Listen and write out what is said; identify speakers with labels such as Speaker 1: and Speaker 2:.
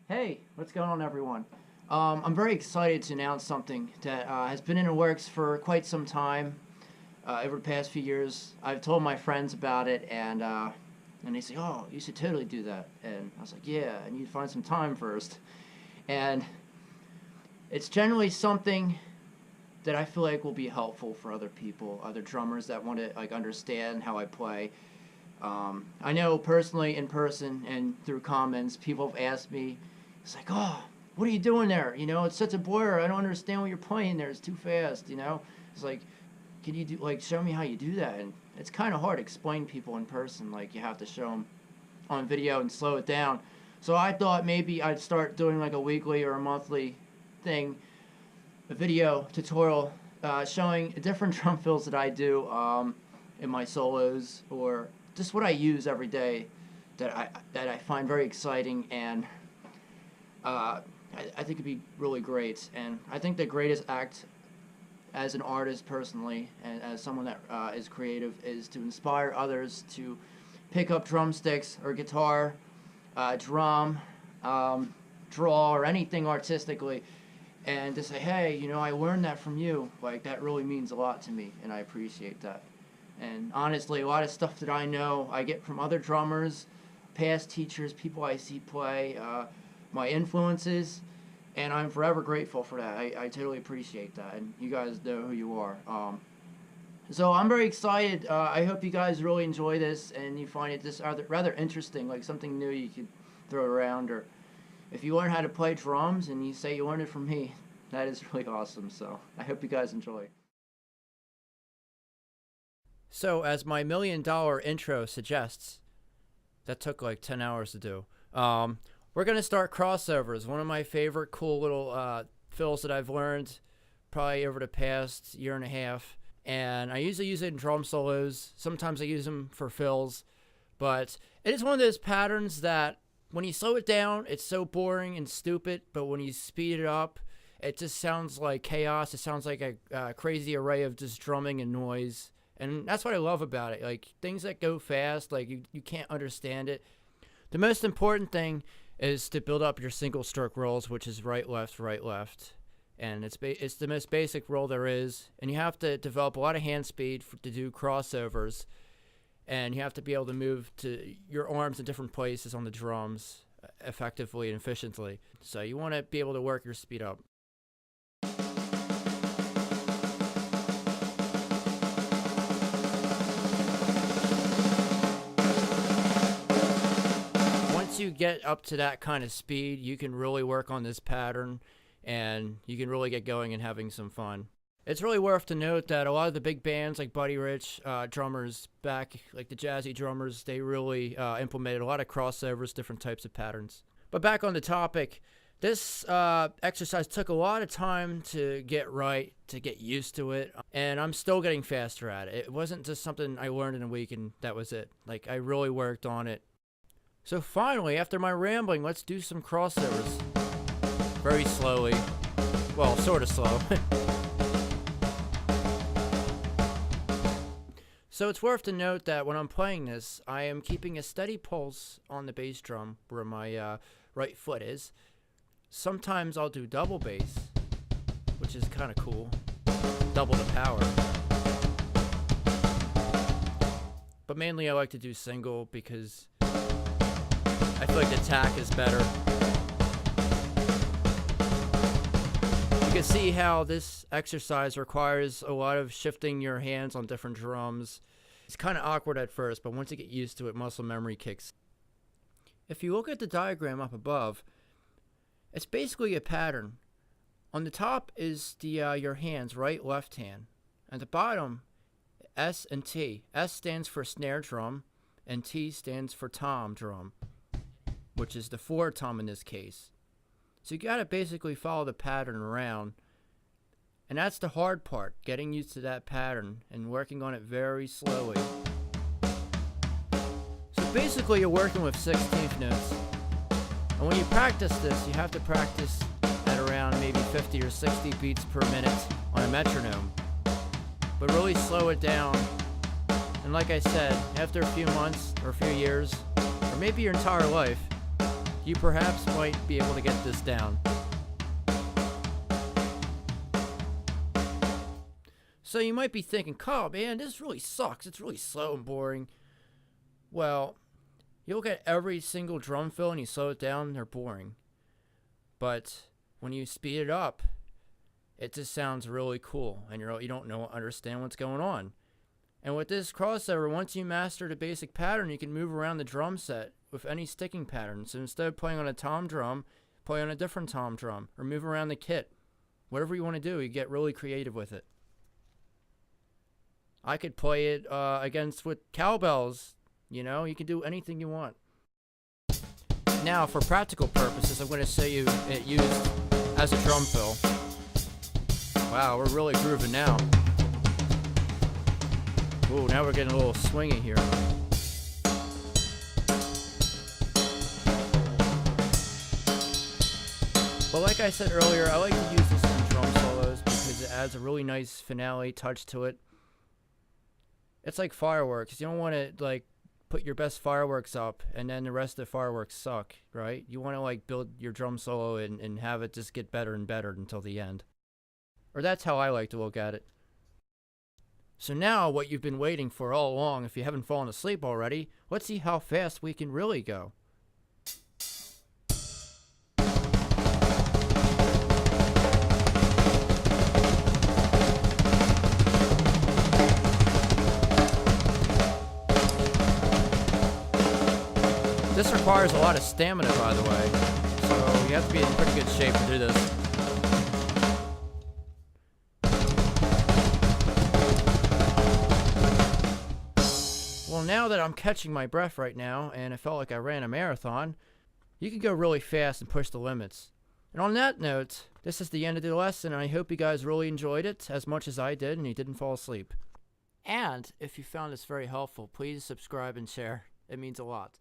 Speaker 1: Hey, what's going on, everyone? I'm very excited to announce something that has been in the works for quite some time. Over the past few years, I've told my friends about it, and they say, "Oh, you should totally do that." And I was like, "Yeah, I need to find some time first." And it's generally something that I feel like will be helpful for other people, other drummers that want to like understand how I play. I know personally, in person and through comments, people have asked me, it's like, "Oh, what are you doing there? You know, it's such a blur. I don't understand what you're playing there. It's too fast, you know?" It's like, "Can you do, like, show me how you do that?" And it's kind of hard to explain people in person. Like, you have to show them on video and slow it down. So I thought maybe I'd start doing like a weekly or a monthly thing, a video tutorial showing different drum fills that I do in my solos, or just what I use every day that I find very exciting, and I think it'd be really great. And I think the greatest act as an artist personally, and as someone that is creative, is to inspire others to pick up drumsticks or guitar, drum, draw, or anything artistically, and to say, "Hey, you know, I learned that from you. Like, that really means a lot to me, and I appreciate that." And honestly, a lot of stuff that I know I get from other drummers, past teachers, people I see play, my influences, and I'm forever grateful for that. I totally appreciate that, and you guys know who you are. So I'm very excited. I hope you guys really enjoy this and you find it just rather interesting, like something new you could throw around. Or if you learn how to play drums and you say you learned it from me, that is really awesome. So I hope you guys enjoy. So, as my $1,000,000 intro suggests, that took like 10 hours to do. We're going to start crossovers. One of my favorite cool little fills that I've learned probably over the past year and a half. And I usually use it in drum solos. Sometimes I use them for fills. But it is one of those patterns that when you slow it down, it's so boring and stupid. But when you speed it up, it just sounds like chaos. It sounds like a crazy array of just drumming and noise. And that's what I love about it. Like, things that go fast, like you can't understand it. The most important thing is to build up your single stroke rolls, which is right, left. And it's the most basic roll there is. And you have to develop a lot of hand speed to do crossovers. And you have to be able to move to your arms in different places on the drums effectively and efficiently. So you want to be able to work your speed up. Once you get up to that kind of speed, you can really work on this pattern and you can really get going and having some fun. It's really worth to note that a lot of the big bands like Buddy Rich, drummers back, like the jazzy drummers, they really implemented a lot of crossovers, different types of patterns. But back on the topic, this exercise took a lot of time to get right, to get used to it, and I'm still getting faster at it. It wasn't just something I learned in a week and that was it. Like, I really worked on it. So finally, after my rambling, let's do some crossovers. Very slowly. Well, sort of slow. So it's worth to note that when I'm playing this, I am keeping a steady pulse on the bass drum where my right foot is. Sometimes I'll do double bass, which is kind of cool. Double the power. But mainly I like to do single because I feel like the attack is better. You can see how this exercise requires a lot of shifting your hands on different drums. It's kind of awkward at first, but once you get used to it, muscle memory kicks. If you look at the diagram up above, it's basically a pattern. On the top is the your hands, right, left hand. At the bottom, S and T. S stands for snare drum, and T stands for tom drum, which is the 4 tom in this case. So you gotta basically follow the pattern around. And that's the hard part, getting used to that pattern and working on it very slowly. So basically you're working with 16th notes. And when you practice this, you have to practice at around maybe 50 or 60 beats per minute on a metronome. But really slow it down. And like I said, after a few months or a few years, or maybe your entire life,
Speaker 2: you perhaps might be able to get this down. So you might be thinking, Kyle, man, this really sucks. It's really slow and boring. Well, you look at every single drum fill and you slow it down, they're boring. But when you speed it up, it just sounds really cool, and you don't understand what's going on. And with this crossover, once you master the basic pattern, you can move around the drum set with any sticking pattern. So instead of playing on a tom drum, play on a different tom drum, or move around the kit. Whatever you want to do, you get really creative with it. I could play it with cowbells. You know, you can do anything you want. Now, for practical purposes, I'm going to show you it used as a drum fill. Wow, we're really grooving now. Ooh, now we're getting a little swingy here. But like I said earlier, I like to use this in drum solos because it adds a really nice finale touch to it. It's like fireworks. You don't want to like put your best fireworks up and then the rest of the fireworks suck, right? You want to like build your drum solo and have it just get better and better until the end. Or that's how I like to look at it. So now what you've been waiting for all along, if you haven't fallen asleep already, let's see how fast we can really go. This requires a lot of stamina, by the way, so you have to be in pretty good shape to do this. Well, now that I'm catching my breath right now, and I felt like I ran a marathon, you can go really fast and push the limits. And on that note, this is the end of the lesson, and I hope you guys really enjoyed it as much as I did and you didn't fall asleep. And if you found this very helpful, please subscribe and share. It means a lot.